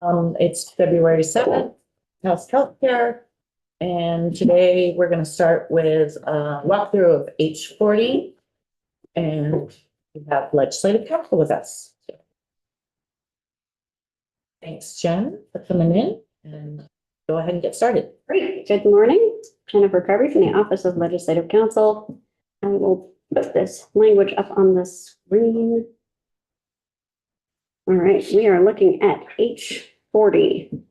It's February 7th, House Healthcare. And today we're going to start with a walkthrough of H40. And we have legislative counsel with us. Thanks, Jen, for coming in, and go ahead and get started. Great. Good morning. Jennifer Carvey from the Office of Legislative Counsel. I will put this language up on the screen. All right, we are looking at H40.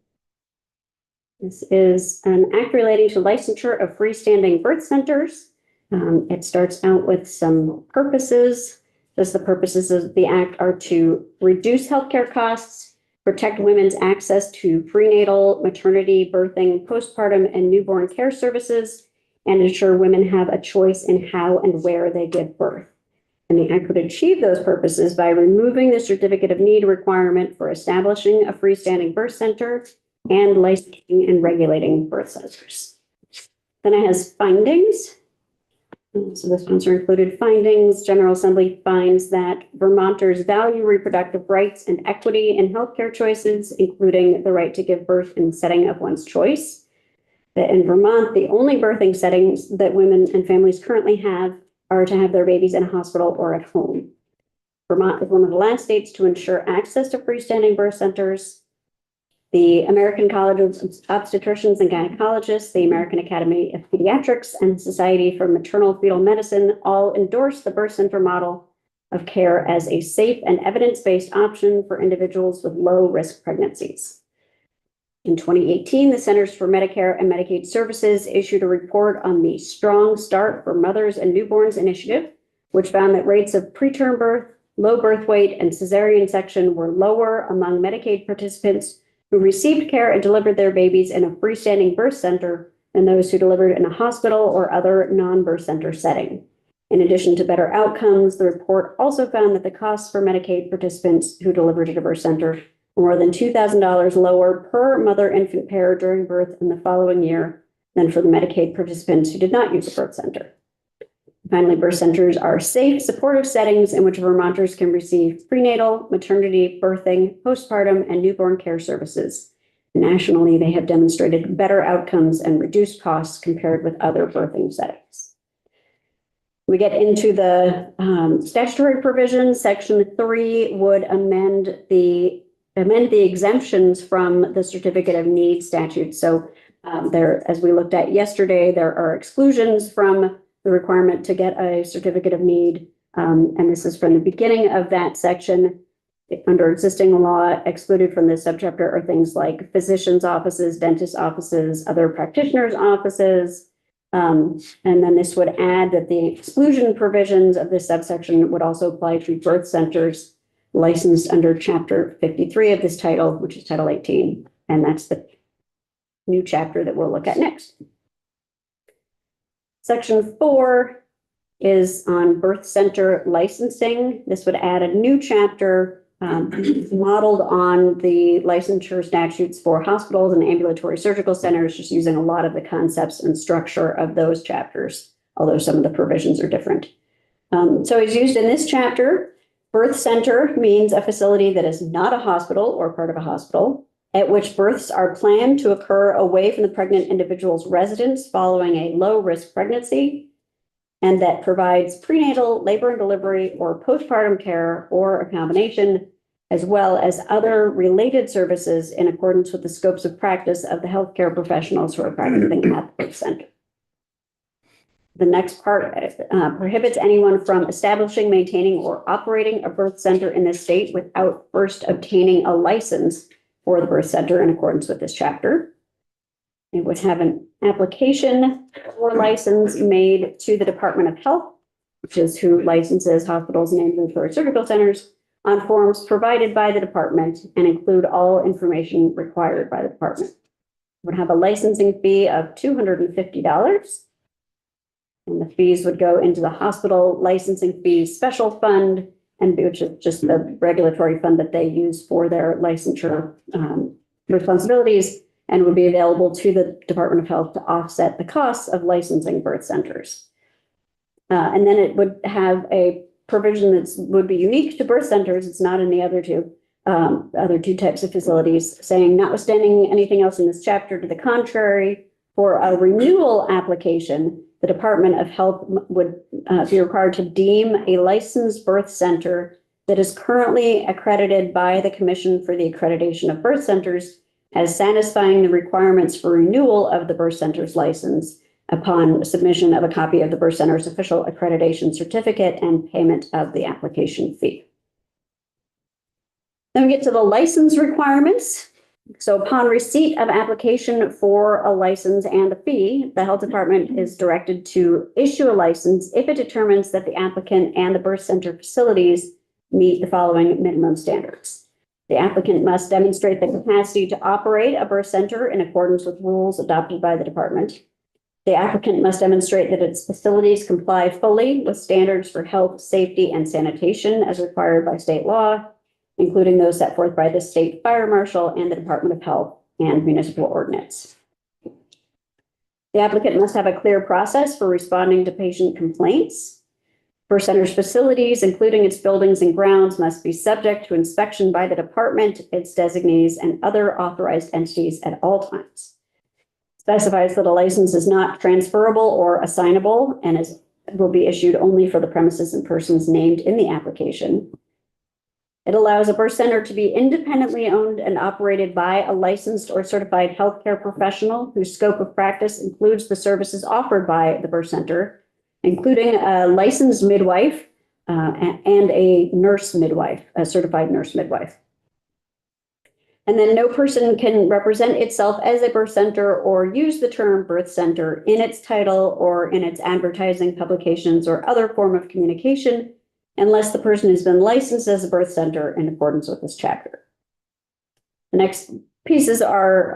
This is an act relating to licensure of freestanding birth centers. It starts out with some purposes. The purposes of the act are to reduce healthcare costs, protect women's access to prenatal, maternity, birthing, postpartum, and newborn care services, and ensure women have a choice in how and where they give birth. And the act would achieve those purposes by removing the certificate of need requirement for establishing a freestanding birth center and licensing and regulating birth centers. Then it has findings. So this one's included findings. General Assembly finds that Vermonters value reproductive rights and equity in healthcare choices, including the right to give birth in the setting of one's choice. That in Vermont, the only birthing settings that women and families currently have are to have their babies in a hospital or at home. Vermont is one of the last states to ensure access to freestanding birth centers. The American College of Obstetricians and Gynecologists, the American Academy of Pediatrics, and Society for Maternal Fetal Medicine all endorse the birth center model of care as a safe and evidence-based option for individuals with low-risk pregnancies. In 2018, the Centers for Medicare and Medicaid Services issued a report on the Strong Start for Mothers and Newborns initiative, which found that rates of preterm birth, low birth weight, and cesarean section were lower among Medicaid participants who received care and delivered their babies in a freestanding birth center than those who delivered in a hospital or other non-birth center setting. In addition to better outcomes, the report also found that the costs for Medicaid participants who delivered at a birth center were more than $2,000 lower per mother-infant pair during birth in the following year than for the Medicaid participants who did not use a birth center. Finally, birth centers are safe, supportive settings in which Vermonters can receive prenatal, maternity, birthing, postpartum, and newborn care services. Nationally, they have demonstrated better outcomes and reduced costs compared with other birthing settings. We get into the statutory provisions. Section 3 would amend the exemptions from the Certificate of Need statute. So there, as we looked at yesterday, there are exclusions from the requirement to get a certificate of need. And this is from the beginning of that section. Under existing law, excluded from this subchapter are things like physicians' offices, dentist offices, other practitioners' offices. And then this would add that the exclusion provisions of this subsection would also apply to birth centers licensed under Chapter 53 of this title, which is Title 18. And that's the new chapter that we'll look at next. Section 4 is on birth center licensing. This would add a new chapter modeled on the licensure statutes for hospitals and ambulatory surgical centers, just using a lot of the concepts and structure of those chapters, although some of the provisions are different. So as used in this chapter, birth center means a facility that is not a hospital or part of a hospital, at which births are planned to occur away from the pregnant individual's residence following a low-risk pregnancy, and that provides prenatal, labor and delivery, or postpartum care, or a combination, as well as other related services in accordance with the scopes of practice of the healthcare professionals who are practicing at the birth center. The next part prohibits anyone from establishing, maintaining, or operating a birth center in this state without first obtaining a license for the birth center in accordance with this chapter. It would have an application or license made to the Department of Health, which is who licenses hospitals and ambulatory surgical centers, on forms provided by the department and include all information required by the department. It would have a licensing fee of $250, and the fees would go into the hospital licensing fee special fund, and which is just the regulatory fund that they use for their licensure responsibilities, and would be available to the Department of Health to offset the costs of licensing birth centers. And then it would have a provision that would be unique to birth centers. It's not in the other two, other two types of facilities, saying notwithstanding anything else in this chapter to the contrary, for a renewal application, the Department of Health would be required to deem a licensed birth center that is currently accredited by the Commission for the Accreditation of Birth Centers as satisfying the requirements for renewal of the birth center's license upon submission of a copy of the birth center's official accreditation certificate and payment of the application fee. Then we get to the license requirements. So upon receipt of application for a license and a fee, the health department is directed to issue a license if it determines that the applicant and the birth center facilities meet the following minimum standards. The applicant must demonstrate the capacity to operate a birth center in accordance with rules adopted by the department. The applicant must demonstrate that its facilities comply fully with standards for health, safety, and sanitation as required by state law, including those set forth by the state fire marshal and the Department of Health and municipal ordinance. The applicant must have a clear process for responding to patient complaints. Birth center's facilities, including its buildings and grounds, must be subject to inspection by the department, its designees, and other authorized entities at all times. Specifies that a license is not transferable or assignable and will be issued only for the premises and persons named in the application. It allows a birth center to be independently owned and operated by a licensed or certified healthcare professional whose scope of practice includes the services offered by the birth center, including a licensed midwife and a nurse midwife, a certified nurse midwife. And then no person can represent itself as a birth center or use the term birth center in its title or in its advertising, publications, or other form of communication unless the person has been licensed as a birth center in accordance with this chapter. The next pieces are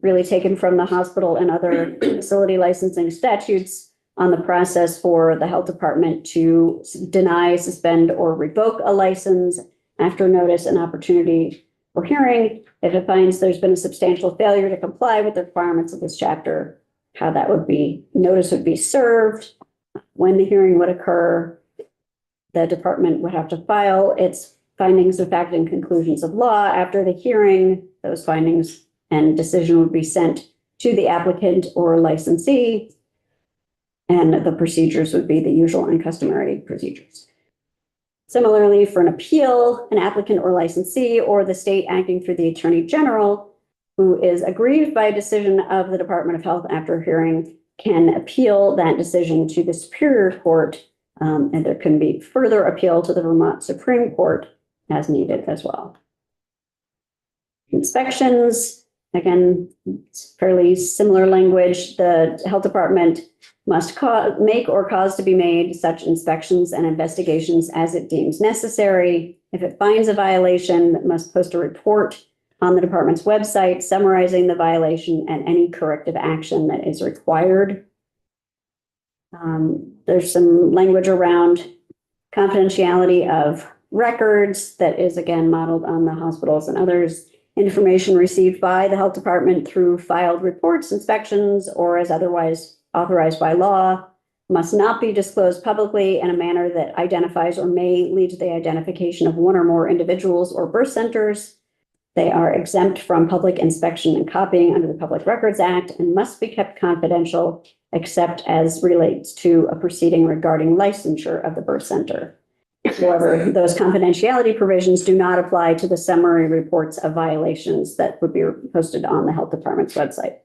really taken from the hospital and other facility licensing statutes on the process for the health department to deny, suspend, or revoke a license after notice and opportunity for hearing. If it finds there's been a substantial failure to comply with the requirements of this chapter, how that would be, notice would be served, when the hearing would occur. The department would have to file its findings of fact and conclusions of law. After the hearing, those findings and decision would be sent to the applicant or licensee, and the procedures would be the usual and customary procedures. Similarly, for an appeal, an applicant or licensee or the state acting through the Attorney General who is aggrieved by a decision of the Department of Health after hearing can appeal that decision to the Superior Court. And there can be further appeal to the Vermont Supreme Court as needed as well. Inspections, again, it's fairly similar language. The health department must make or cause to be made such inspections and investigations as it deems necessary. If it finds a violation, it must post a report on the department's website summarizing the violation and any corrective action that is required. There's some language around confidentiality of records that is again modeled on the hospitals and others. Information received by the health department through filed reports, inspections, or as otherwise authorized by law must not be disclosed publicly in a manner that identifies or may lead to the identification of one or more individuals or birth centers. They are exempt from public inspection and copying under the Public Records Act and must be kept confidential except as relates to a proceeding regarding licensure of the birth center. However, those confidentiality provisions do not apply to the summary reports of violations that would be posted on the health department's website.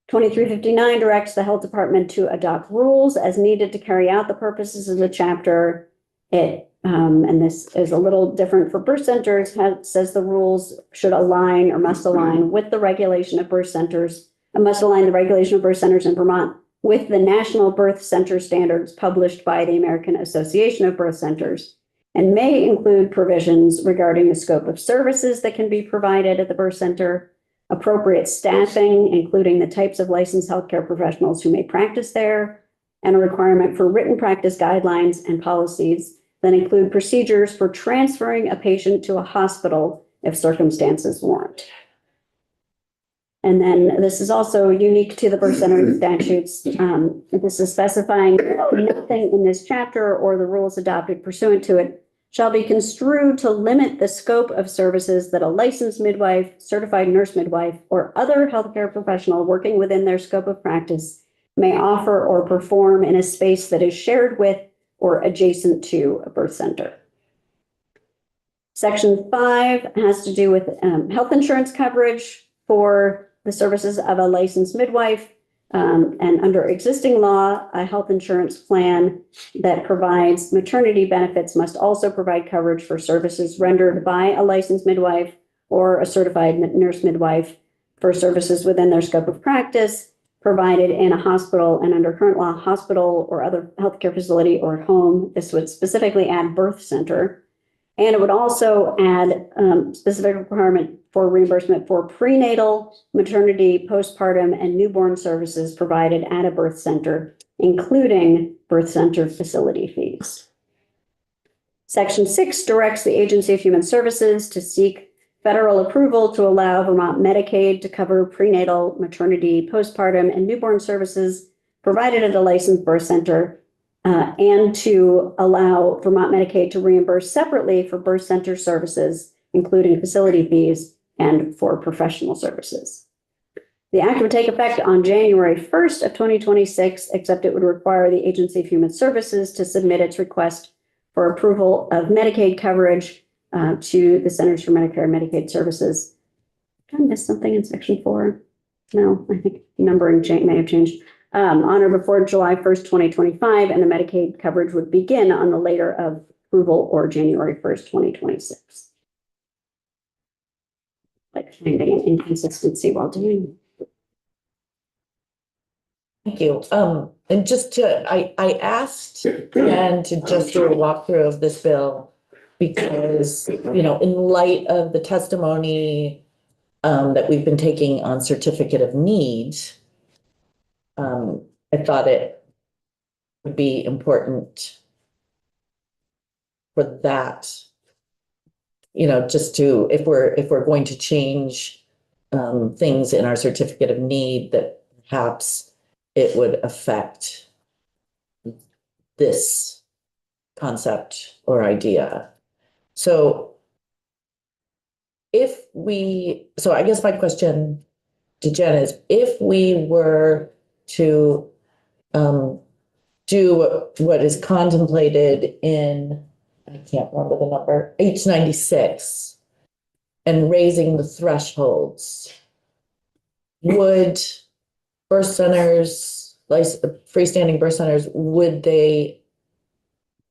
2359 directs the health department to adopt rules as needed to carry out the purposes of the chapter. And this is a little different for birth centers. It says the rules should align or must align with the regulation of birth centers and must align the regulation of birth centers in Vermont with the National Birth Center Standards published by the American Association of Birth Centers, and may include provisions regarding the scope of services that can be provided at the birth center, appropriate staffing, including the types of licensed healthcare professionals who may practice there, and a requirement for written practice guidelines and policies that include procedures for transferring a patient to a hospital if circumstances warrant. And then this is also unique to the birth center statutes. This is specifying nothing in this chapter or the rules adopted pursuant to it shall be construed to limit the scope of services that a licensed midwife, certified nurse midwife, or other healthcare professional working within their scope of practice may offer or perform in a space that is shared with or adjacent to a birth center. Section 5 has to do with health insurance coverage for the services of a licensed midwife. And under existing law, a health insurance plan that provides maternity benefits must also provide coverage for services rendered by a licensed midwife or a certified nurse midwife for services within their scope of practice, provided in a hospital and under current law, hospital or other healthcare facility or home. This would specifically add birth center. And it would also add specific requirement for reimbursement for prenatal, maternity, postpartum, and newborn services provided at a birth center, including birth center facility fees. Section 6 directs the Agency of Human Services to seek federal approval to allow Vermont Medicaid to cover prenatal, maternity, postpartum, and newborn services provided at a licensed birth center, and to allow Vermont Medicaid to reimburse separately for birth center services, including facility fees and for professional services. The act would take effect on January 1st of 2026, except it would require the Agency of Human Services to submit its request for approval of Medicaid coverage to the Centers for Medicare and Medicaid Services. Did I miss something in section 4? No, I think numbering may have changed. On or before July 1st, 2025, and the Medicaid coverage would begin on the later of approval or January 1st, 2026. Like finding an inconsistency while doing. Thank you. And just I asked Jen to just do a walkthrough of this bill because, in light of the testimony that we've been taking on certificate of need, I thought it would be important for that, just to, if we're going to change things in our certificate of need, that perhaps it would affect this concept or idea. So I guess my question to Jen is, if we were to do what is contemplated in, I can't remember the number, H96, and raising the thresholds, would birth centers, like freestanding birth centers, would they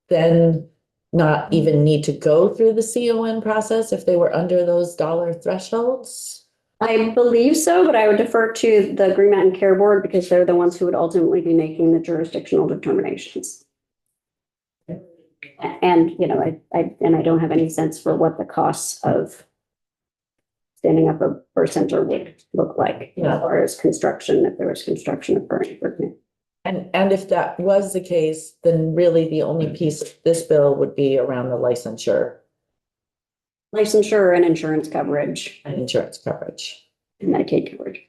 then not even need to go through the CON process if they were under those dollar thresholds? I believe so, but I would defer to the Green Mountain Care Board because they're the ones who would ultimately be making the jurisdictional determinations. And, I don't have any sense for what the costs of standing up a birth center would look like, as far as construction, if there was construction occurring. And if that was the case, then really the only piece of this bill would be around the licensure. Licensure and insurance coverage. And insurance coverage. And Medicaid coverage.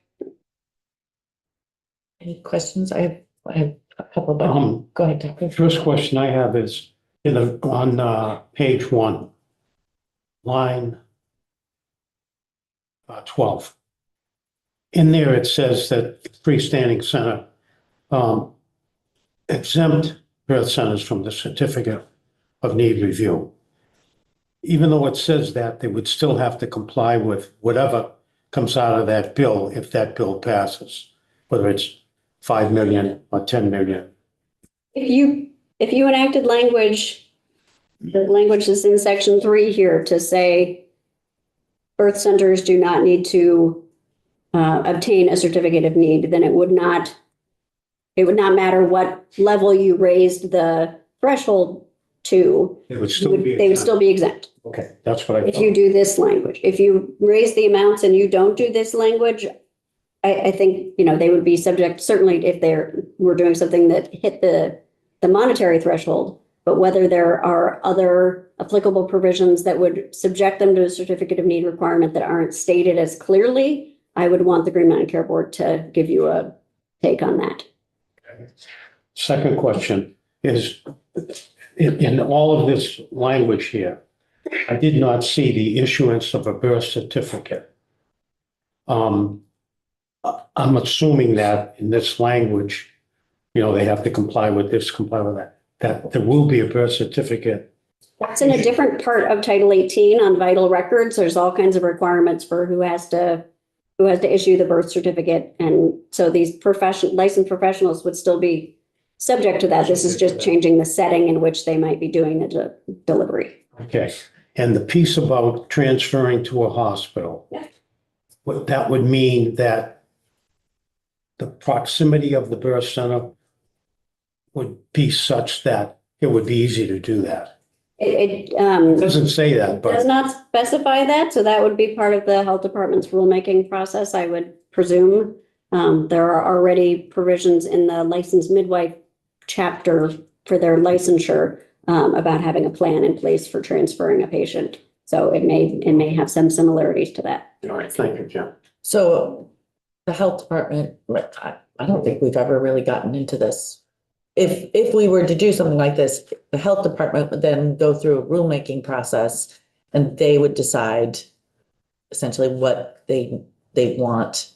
Any questions? I have a couple, but go ahead, Tucker. First question I have is on page 1, line 12. In there, it says that freestanding center exempt birth centers from the certificate of need review. Even though it says that, they would still have to comply with whatever comes out of that bill if that bill passes, whether it's 5 million or 10 million. If you enacted language, the language is in section 3 here to say birth centers do not need to obtain a certificate of need, then it would not matter what level you raised the threshold to. It would still be. They would still be exempt. Okay, that's what I If thought. you do this language. If you raise the amounts and you don't do this language, I think, they would be subject, certainly if we're doing something that hit the monetary threshold, but whether there are other applicable provisions that would subject them to a certificate of need requirement that aren't stated as clearly, I would want the Green Mountain Care Board to give you a take on that. Second question is, in all of this language here, I did not see the issuance of a birth certificate. I'm assuming that in this language, they have to comply with this, comply with that there will be a birth certificate. That's in a different part of Title 18 on vital records. There's all kinds of requirements for who has to issue the birth certificate. And so these licensed professionals would still be subject to that. This is just changing the setting in which they might be doing the delivery. Okay, and the piece about transferring to a hospital. Yeah. That would mean that the proximity of the birth center would be such that it would be easy to do that. It It doesn't say that, does but not specify that, so that would be part of the health department's rulemaking process, I would presume. There are already provisions in the licensed midwife chapter for their licensure about having a plan in place for transferring a patient. So it may have some similarities to that. all right, thank you, Jim. So the health department, I don't think we've ever really gotten into this. If we were to do something like this, the health department would then go through a rulemaking process and they would decide essentially what they want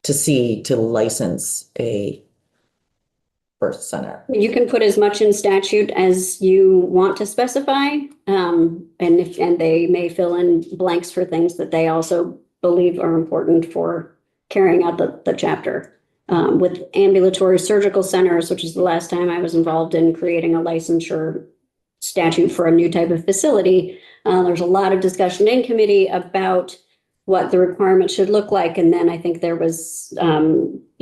to see to license a birth center. You can put as much in statute as you want to specify. And they may fill in blanks for things that they also believe are important for carrying out the chapter. With ambulatory surgical centers, which is the last time I was involved in creating a licensure statute for a new type of facility, there's a lot of discussion in committee about what the requirements should look like. And then I think there was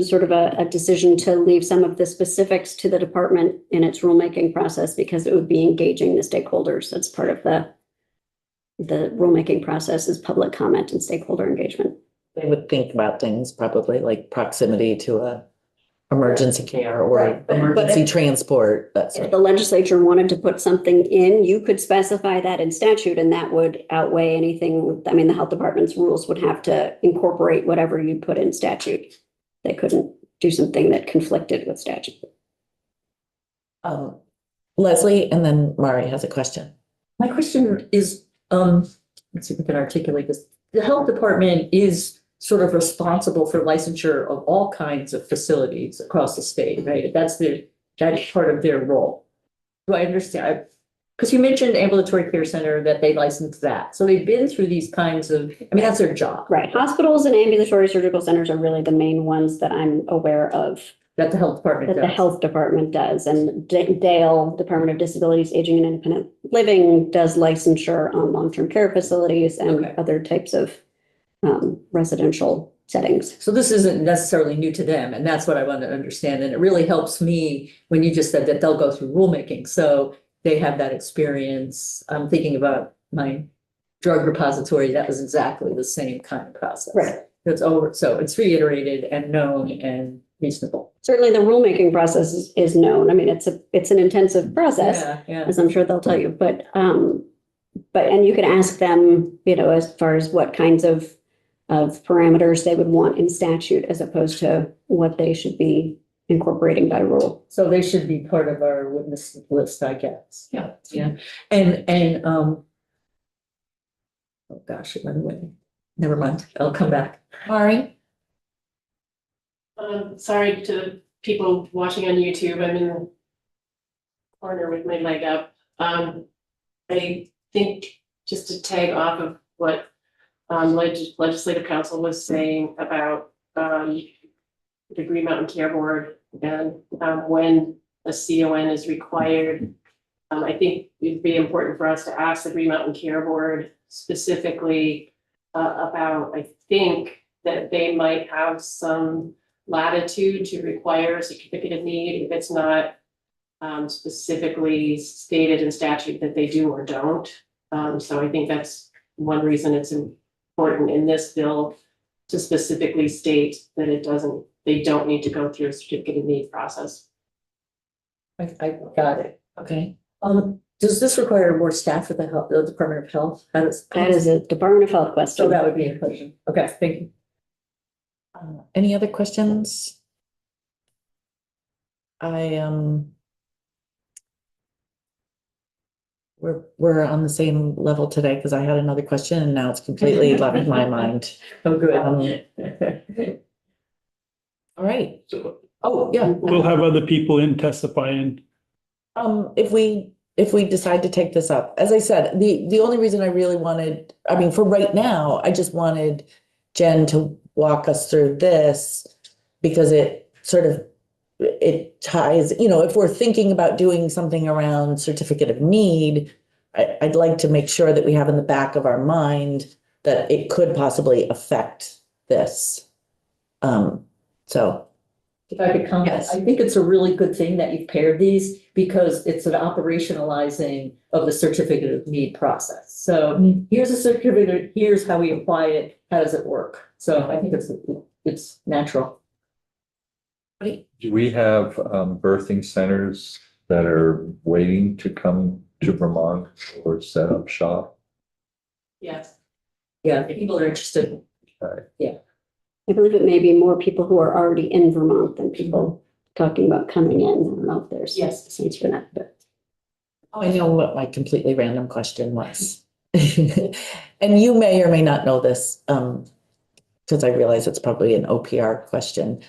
sort of a decision to leave some of the specifics to the department in its rulemaking process because it would be engaging the stakeholders. That's part of the rulemaking process is public comment and stakeholder engagement. They would think about things probably like proximity to a emergency care or Right, but emergency transport. That's If the legislature wanted to put something in, you could specify that in statute and that would outweigh anything. I mean, the health department's rules would have to incorporate whatever you put in statute. They couldn't do something that conflicted with statute. Leslie, and then Mari has a question. My question is, let's see if we can articulate this. The health department is sort of responsible for licensure of all kinds of facilities across the state, right? That's part of their role. Do I understand? Because you mentioned ambulatory care center that they license that. So they've been through these kinds of, that's their job. Right. Hospitals and ambulatory surgical centers are really the main ones that I'm aware of That the health department that the does. health department does. And Dale, Department of Disabilities, Aging and Independent Living does licensure on long-term care facilities and Okay. other types of residential settings. So this isn't necessarily new to them, and that's what I want to understand. And it really helps me when you just said that they'll go through rulemaking. So they have that experience. I'm thinking about my drug repository. That was exactly the same kind of process. Right. It's over, so it's reiterated and known and reasonable. Certainly, the rulemaking process is known. I mean, it's an intensive process, Yeah. as I'm sure they'll tell you, but and you can ask them, as far as what kinds of parameters they would want in statute as opposed to what they should be incorporating by rule. So they should be part of our witness list, I guess. Yeah. Yeah, and oh gosh, it went away. Never mind, I'll come back. Mari? Sorry to people watching on YouTube, I'm in the corner with my leg up. I think just to tag off of what legislative council was saying about the Green Mountain Care Board and when a CON is required. I think it'd be important for us to ask the Green Mountain Care Board specifically about, I think that they might have some latitude to require a certificate of need if it's not specifically stated in statute that they do or don't. So I think that's one reason it's important in this bill to specifically state that they don't need to go through a certificate of need process. I got it. Okay. Does this require more staff for the Department of Health? That is a Department of Health So question. that would be a question. Okay, thank you. Any other questions? we're on the same level today because I had another question and now it's completely left my mind. Oh, good. All right. Oh, yeah. We'll have other people in testifying. If we decide to take this up, as I said, the only reason I really wanted, I mean, for right now, I just wanted Jen to walk us through this because it sort of, it ties, you know, if we're thinking about doing something around certificate of need, I'd like to make sure that we have in the back of our mind that it could possibly affect this. So, If I could comment, Yes. I think it's a really good thing that you've paired these because it's an operationalizing of the certificate of need process. So here's a certificate, here's how we apply it, how does it work? So I think it's natural. Do we have birthing centers that are waiting to come to Vermont or set up shop? Yes. Yeah, people are interested. I believe it may be more people who are already in Vermont than people talking about coming in. I don't know if there's. Yes. a sense for that, but. oh, I know what my completely random question was. And you may or may not know this, because I realize it's probably an OPR question.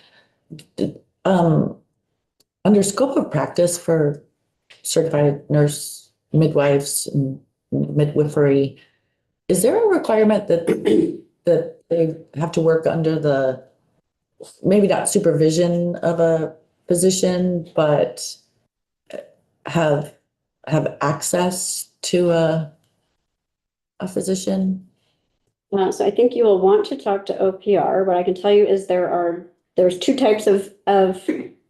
Under scope of practice for certified nurse midwives and midwifery, is there a requirement that that they have to work under the, maybe not supervision of a physician, but have access to a physician? So I think you will want to talk to OPR. What I can tell you is there's two types of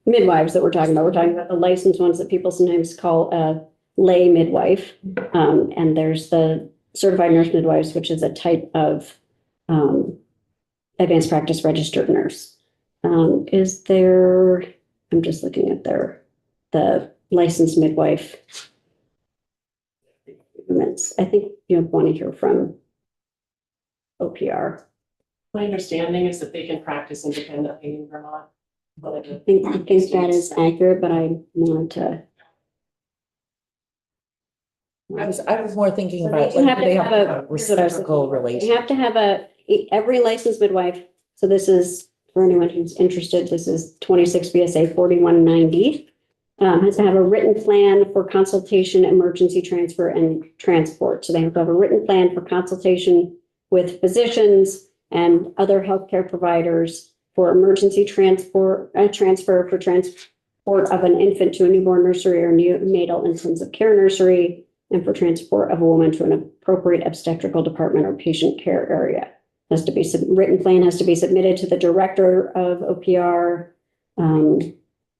midwives that we're talking about. We're talking about the licensed ones that people sometimes call a lay midwife. And there's the certified nurse midwives, which is a type of advanced practice registered nurse. Is there, I'm just looking at the licensed midwife. I think you want to hear from OPR. My understanding is that they can practice independently in Vermont. I think that is accurate, but I wanted to. I was more thinking about, You like, have do they to have have a here's what I was reciprocal thinking. You relationship? have to have every licensed midwife, so this is, for anyone who's interested, this is 26 VSA 4190. Has to have a written plan for consultation, emergency transfer, and transport. So they have to have a written plan for consultation with physicians and other healthcare providers for emergency transfer for transport of an infant to a newborn nursery or neonatal intensive care nursery, and for transport of a woman to an appropriate obstetrical department or patient care area. Has to be written plan has to be submitted to the director of OPR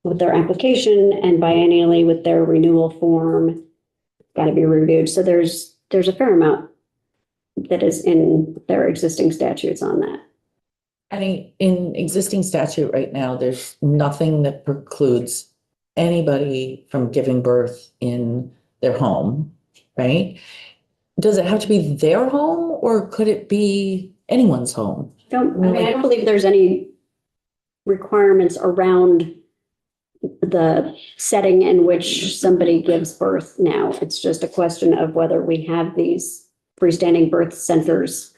with their application, and biannually with their renewal form. Got to be reviewed. So there's a fair amount that is in their existing statutes on that. I mean, in existing statute right now, there's nothing that precludes anybody from giving birth in their home, right? Does it have to be their home or could it be anyone's home? I don't believe there's any requirements around the setting in which somebody gives birth now. It's just a question of whether we have these freestanding birth centers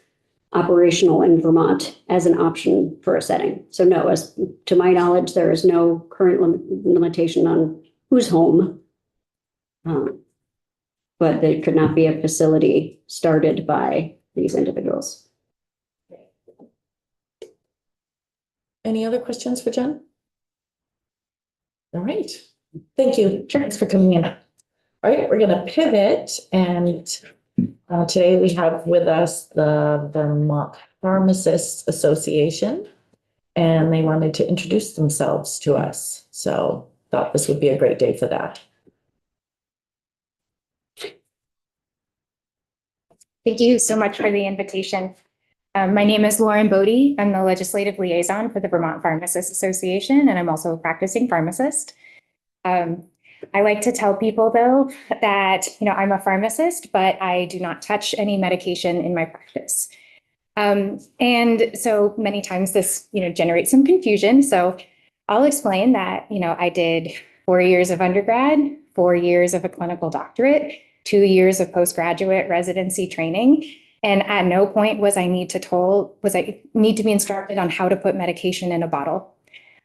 operational in Vermont as an option for a setting. So no, as to my knowledge, there is no current limitation on whose home. But there could not be a facility started by these individuals. Any other questions for Jen? All right, thank you. Thanks for coming in. All right, we're gonna pivot and today we have with us the Vermont Pharmacists Association. And they wanted to introduce themselves to us. So thought this would be a great day for that. Thank you so much for the invitation. My name is Lauren Bodie. I'm the legislative liaison for the Vermont Pharmacists Association, and I'm also a practicing pharmacist. I like to tell people, though, that I'm a pharmacist, but I do not touch any medication in my practice. And so many times this, generates some confusion. So I'll explain that, I did 4 years of undergrad, 4 years of a clinical doctorate, 2 years of postgraduate residency training. And at no point was I need to be instructed on how to put medication in a bottle.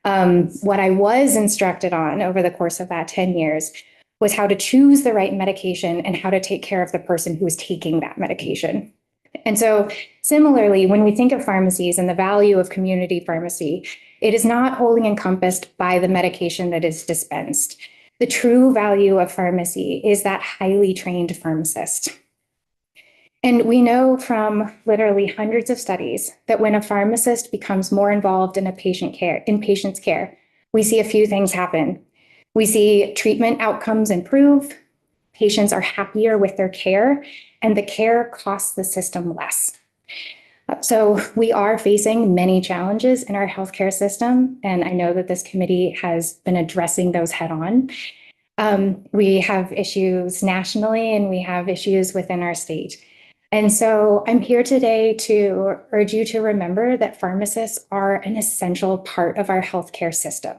What I was instructed on over the course of that 10 years was how to choose the right medication and how to take care of the person who is taking that medication. And so similarly, when we think of pharmacies and the value of community pharmacy, it is not wholly encompassed by the medication that is dispensed. The true value of pharmacy is that highly trained pharmacist. And we know from literally hundreds of studies that when a pharmacist becomes more involved in patient's care, we see a few things happen. We see treatment outcomes improve, patients are happier with their care, and the care costs the system less. So we are facing many challenges in our healthcare system, and I know that this committee has been addressing those head on. We have issues nationally and we have issues within our state. And so I'm here today to urge you to remember that pharmacists are an essential part of our healthcare system,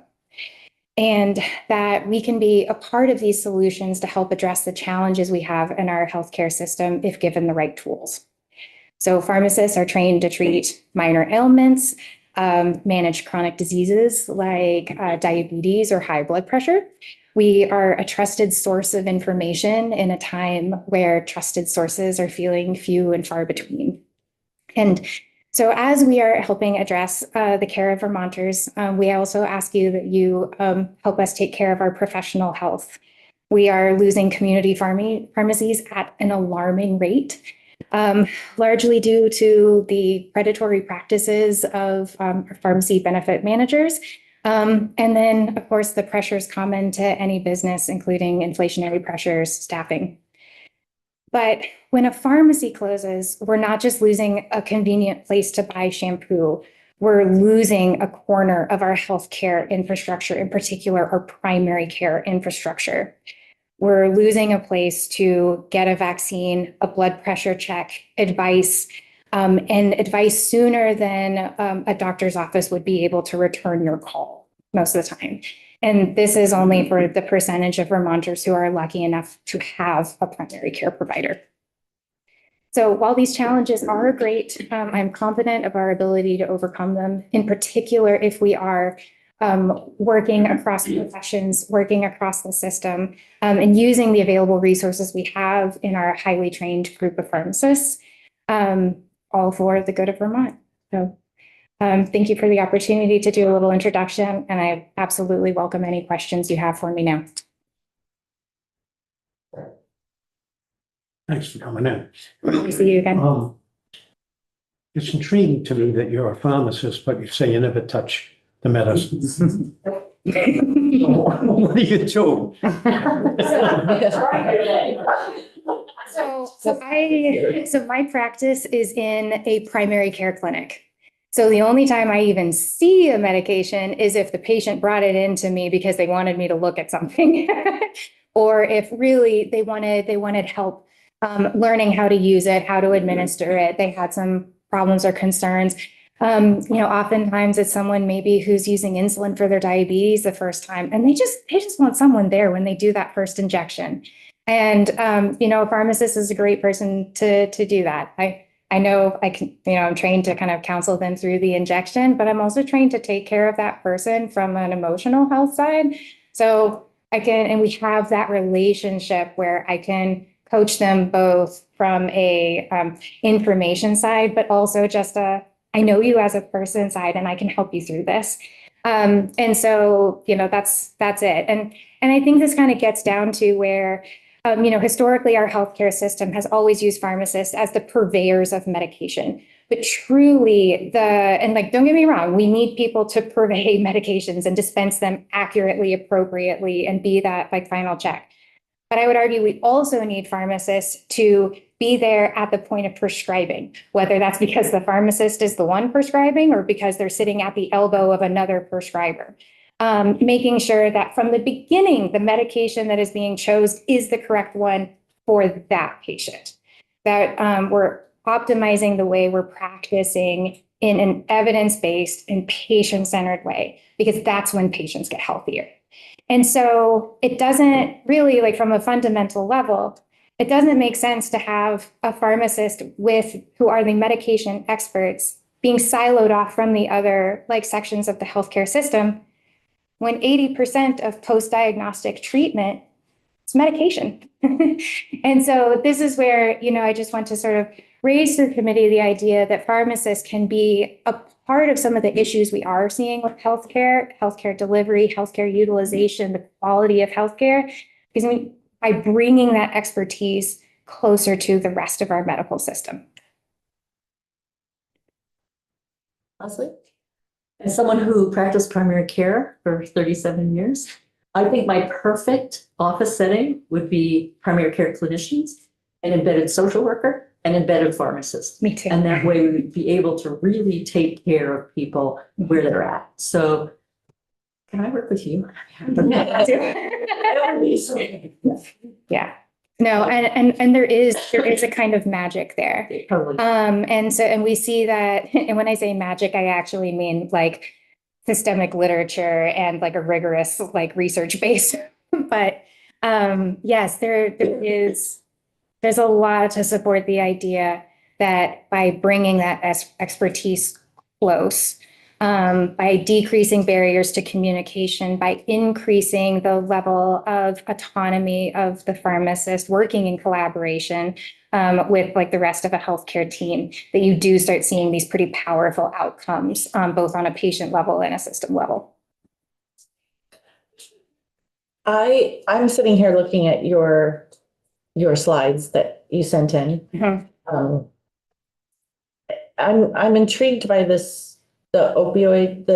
and that we can be a part of these solutions to help address the challenges we have in our healthcare system if given the right tools. So pharmacists are trained to treat minor ailments, manage chronic diseases like diabetes or high blood pressure. We are a trusted source of information in a time where trusted sources are feeling few and far between. And so as we are helping address the care of Vermonters, we also ask you that you help us take care of our professional health. We are losing community pharmacies at an alarming rate, largely due to the predatory practices of pharmacy benefit managers. And then, of course, the pressures common to any business, including inflationary pressures, staffing. But when a pharmacy closes, we're not just losing a convenient place to buy shampoo. We're losing a corner of our healthcare infrastructure, in particular, our primary care infrastructure. We're losing a place to get a vaccine, a blood pressure check, advice, and advice sooner than a doctor's office would be able to return your call most of the time. And this is only for the percentage of Vermonters who are lucky enough to have a primary care provider. So while these challenges are great, I'm confident of our ability to overcome them, in particular if we are working across professions, working across the system, and using the available resources we have in our highly trained group of pharmacists, all for the good of Vermont. So thank you for the opportunity to do a little introduction, and I absolutely welcome any questions you have for me now. Thanks for coming in. Good to see you again. It's intriguing to me that you're a pharmacist, but you say you never touch the medicines. What do you do? So my practice is in a primary care clinic. So the only time I even see a medication is if the patient brought it in to me because they wanted me to look at something, or if really they wanted help learning how to use it, how to administer it. They had some problems or concerns. Oftentimes it's someone maybe who's using insulin for their diabetes the first time, and they just want someone there when they do that first injection. And a pharmacist is a great person to do that. I know I can, I'm trained to kind of counsel them through the injection, but I'm also trained to take care of that person from an emotional health side. So and we have that relationship where I can coach them both from a information side, but also just I know you as a person side, and I can help you through this. And so, that's it. And I think this kind of gets down to where, historically, our healthcare system has always used pharmacists as the purveyors of medication. But truly, don't get me wrong, we need people to purvey medications and dispense them accurately, appropriately, and be that final check. But I would argue we also need pharmacists to be there at the point of prescribing, whether that's because the pharmacist is the one prescribing or because they're sitting at the elbow of another prescriber. Making sure that from the beginning, the medication that is being chosen is the correct one for that patient. That we're optimizing the way we're practicing in an evidence-based and patient-centered way, because that's when patients get healthier. And so it doesn't really, from a fundamental level, it doesn't make sense to have a pharmacist who are the medication experts being siloed off from the other like sections of the healthcare system when 80% of post-diagnostic treatment is medication. And so this is where, I just want to sort of raise to the committee the idea that pharmacists can be a part of some of the issues we are seeing with healthcare delivery, healthcare utilization, the quality of healthcare, because by bringing that expertise closer to the rest of our medical system. Leslie? As someone who practiced primary care for 37 years, I think my perfect office setting would be primary care clinicians, an embedded social worker, an embedded pharmacist. Me too. And that way we would be able to really take care of people where they're at. So can I work with you? Yeah. No, and there is a kind of magic there. Totally. And we see that, and when I say magic, I actually mean like systemic literature and like a rigorous like research base. But yes, there's a lot to support the idea that by bringing that expertise close, by decreasing barriers to communication, by increasing the level of autonomy of the pharmacist working in collaboration with like the rest of a healthcare team, that you do start seeing these pretty powerful outcomes, both on a patient level and a system level. I'm sitting here looking at your slides that you sent in. Mhm. I'm intrigued by the opioid,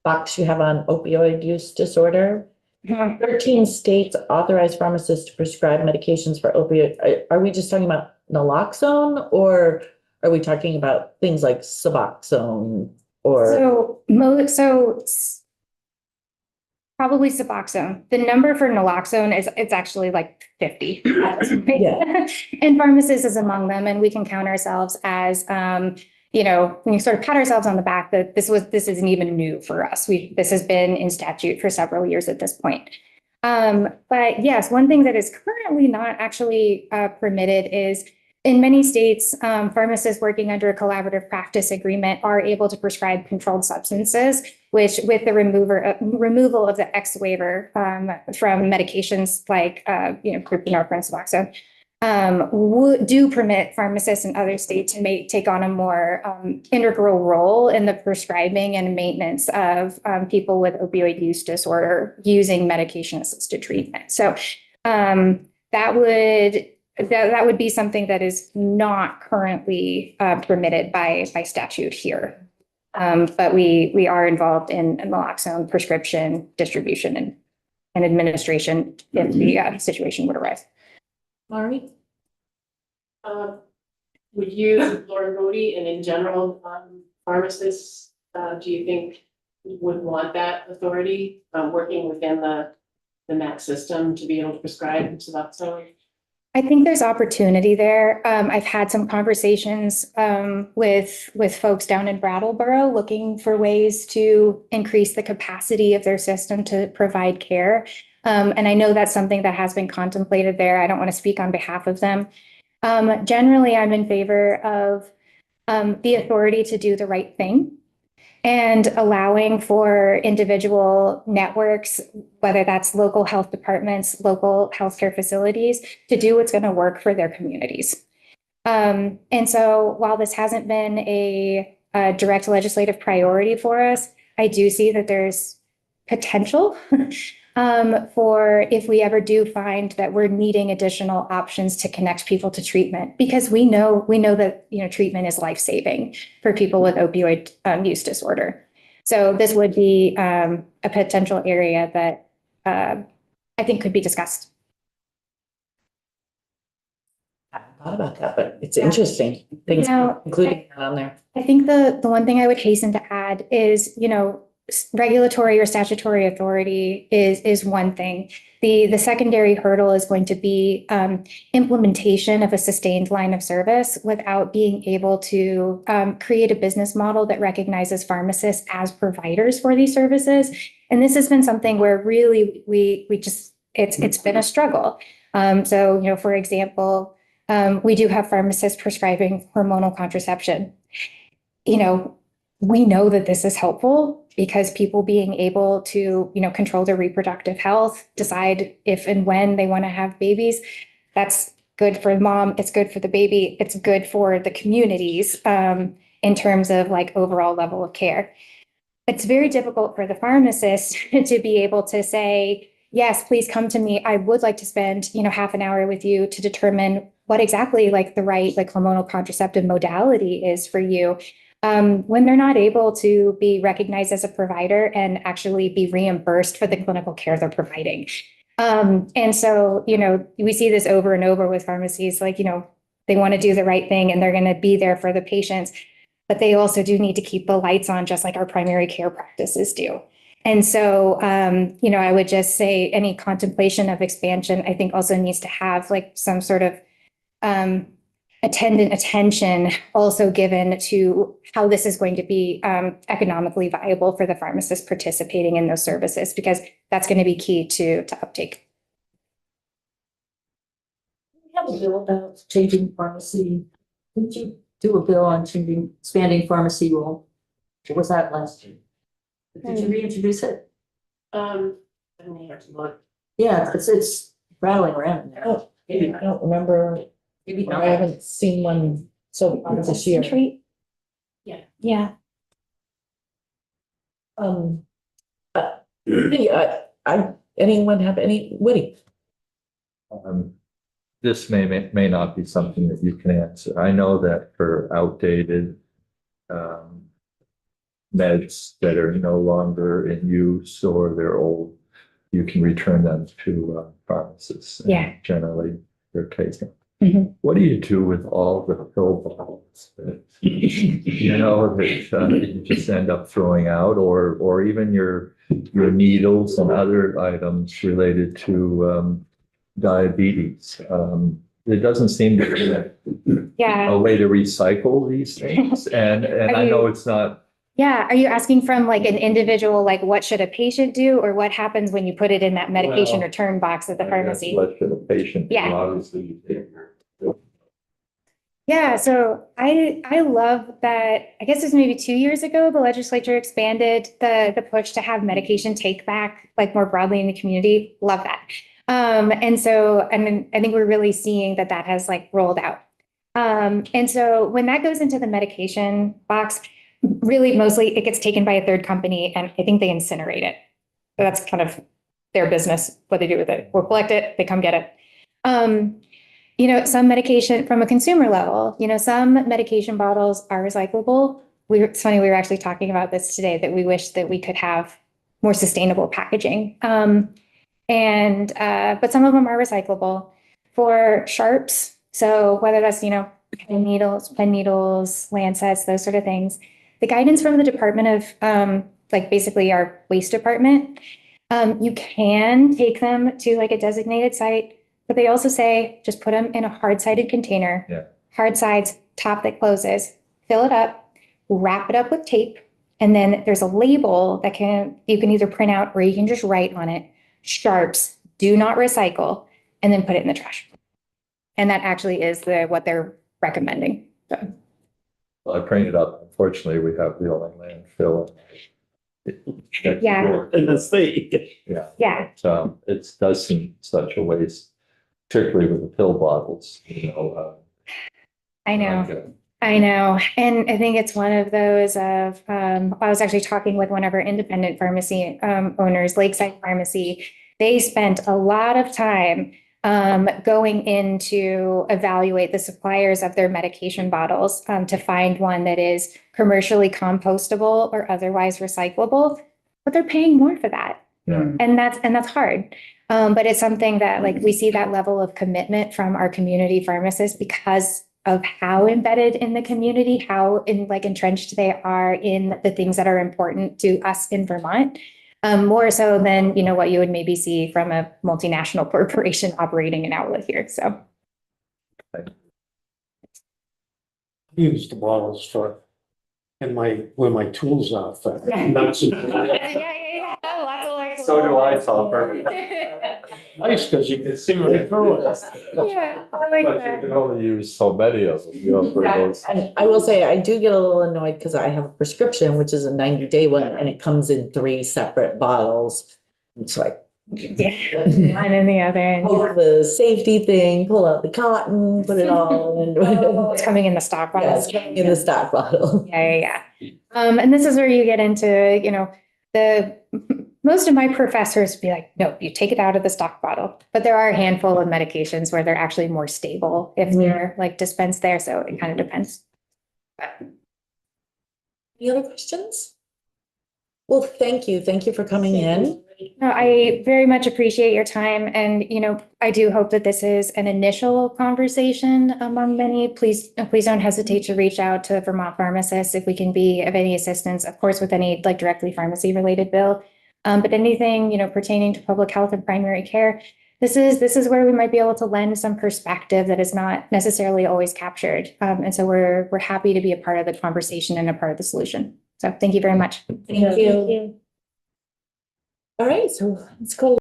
box you have on opioid use disorder. Mhm. 13 states authorize pharmacists to prescribe medications for opioid. Are we just talking about naloxone, or are we talking about things like Suboxone or? Probably Suboxone. The number for naloxone it's actually like 50. Yeah. And pharmacists is among them, and we can count ourselves as when you sort of pat ourselves on the back that this isn't even new for us. This has been in statute for several years at this point. But yes, one thing that is currently not actually permitted is in many states, pharmacists working under a collaborative practice agreement are able to prescribe controlled substances, which with the removal of the X waiver from medications like buprenorphine, Suboxone, do permit pharmacists in other states to take on a more integral role in the prescribing and maintenance of people with opioid use disorder using medication-assisted treatment. So that would be something that is not currently permitted by statute here. But we are involved in naloxone prescription, distribution, and administration if the situation would arise. Laurie? Would you, Lauren Bodie, and in general, pharmacists, do you think would want that authority, working within the MAC system to be able to prescribe Suboxone? I think there's opportunity there. I've had some conversations with folks down in Brattleboro looking for ways to increase the capacity of their system to provide care. And I know that's something that has been contemplated there. I don't want to speak on behalf of them. Generally, I'm in favor of the authority to do the right thing and allowing for individual networks, whether that's local health departments, local healthcare facilities, to do what's going to work for their communities. And so while this hasn't been a direct legislative priority for us, I do see that there's potential for if we ever do find that we're needing additional options to connect people to treatment, because we know that treatment is life-saving for people with opioid use disorder. So this would be a potential area that I think could be discussed. I haven't thought about that, but it's interesting. Things including that on there. I think the one thing I would hasten to add is, regulatory or statutory authority is one thing. The secondary hurdle is going to be implementation of a sustained line of service without being able to create a business model that recognizes pharmacists as providers for these services. And this has been something where really we just it's been a struggle. So, for example, we do have pharmacists prescribing hormonal contraception. We know that this is helpful because people being able to, control their reproductive health, decide if and when they want to have babies, that's good for the mom, it's good for the baby, it's good for the communities, in terms of like overall level of care. It's very difficult for the pharmacist to be able to say, yes, please come to me. I would like to spend, half an hour with you to determine what exactly like the right like hormonal contraceptive modality is for you. When they're not able to be recognized as a provider and actually be reimbursed for the clinical care they're providing. And so, we see this over and over with pharmacies, like, they want to do the right thing and they're going to be there for the patients, but they also do need to keep the lights on, just like our primary care practices do. And so, I would just say any contemplation of expansion, I think also needs to have like some sort of attendant attention also given to how this is going to be economically viable for the pharmacists participating in those services, because that's going to be key to uptake. We have a bill about changing pharmacy. Didn't you do a bill on expanding pharmacy role? Or was that last year? Did you reintroduce it? I may have to look. Yeah, it's rattling around in there. I don't remember, Maybe or not. I haven't seen one so far this year. Yeah. Yeah. Anyone have any, Woody? This may not be something that you can answer. I know that for outdated meds that are no longer in use or they're old, you can return them to pharmacists. and Yeah. Generally, they're taken. Mhm. What do you do with all the pill bottles that, that you just end up throwing out, or even your needles and other items related to diabetes? There doesn't seem to be Yeah. a way to recycle these things, and I know it's not. Yeah. Are you asking from like an individual, like what should a patient do, or what happens when you put it in that medication Well, return box at the I guess pharmacy? What should a patient do? Yeah. Obviously, you take your Yeah, so I love that. I guess it was maybe 2 years ago, the legislature expanded the push to have medication take back, like more broadly in the community. Love that. And so, and I think we're really seeing that has like rolled out. And so when that goes into the medication box, really mostly it gets taken by a third company, and I think they incinerate it. So that's kind of their business, what they do with it. We'll collect it, they come get it. Some medication from a consumer level, some medication bottles are recyclable. It's funny, we were actually talking about this today, that we wish that we could have more sustainable packaging. But some of them are recyclable. For sharps, so whether that's, pen needles, lancets, those sort of things, the guidance from the Department of, basically our waste department, you can take them to like a designated site, but they also say, just put them in a hard-sided container. Yeah. Hard sides, top that closes, fill it up, wrap it up with tape, and then there's a label that you can either print out or you can just write on it, sharps, do not recycle, and then put it in the trash. And that actually is what they're recommending. So. Well, I printed up. Unfortunately, we have the only landfill. Yeah. In the state. Yeah. Yeah. It does seem such a waste, particularly with the pill bottles, I know. like, I know. And I think it's one of those of, I was actually talking with one of our independent pharmacy owners, Lakeside Pharmacy. They spent a lot of time going in to evaluate the suppliers of their medication bottles to find one that is commercially compostable or otherwise recyclable, but they're paying more for that. Yeah. And that's hard. But it's something that like we see that level of commitment from our community pharmacists because of how embedded in the community, how entrenched they are in the things that are important to us in Vermont. More so than, what you would maybe see from a multinational corporation operating an outlet here. So. Use the bottles for and where my tools are. for nuts and bolts. Yeah. Lots of like. So do I, Topper. Nice, because you can see right through it. Yeah, I like But you that. can only use so many of them, you know, for those. And I will say, I do get a little annoyed because I have a prescription, which is a 90-day one, and it comes in 3 separate bottles. It's like, Yeah, one and the other. And pull the safety thing, pull out the cotton, put it all in. it's coming in the stock Yeah, bottles. it's coming in the stock bottle. Yeah. And this is where you get into, most of my professors be like, no, you take it out of the stock bottle. But there are a handful of medications where they're actually more stable if they're like dispensed there. So it kind of depends. Any other questions? Well, thank you. Thank you for coming in. No, I very much appreciate your time. And, I do hope that this is an initial conversation among many. Please don't hesitate to reach out to Vermont pharmacists if we can be of any assistance, of course, with any like directly pharmacy related bill. But anything, pertaining to public health and primary care, this is where we might be able to lend some perspective that is not necessarily always captured. And so we're happy to be a part of the conversation and a part of the solution. So thank you very much. Thank you. All right, so let's go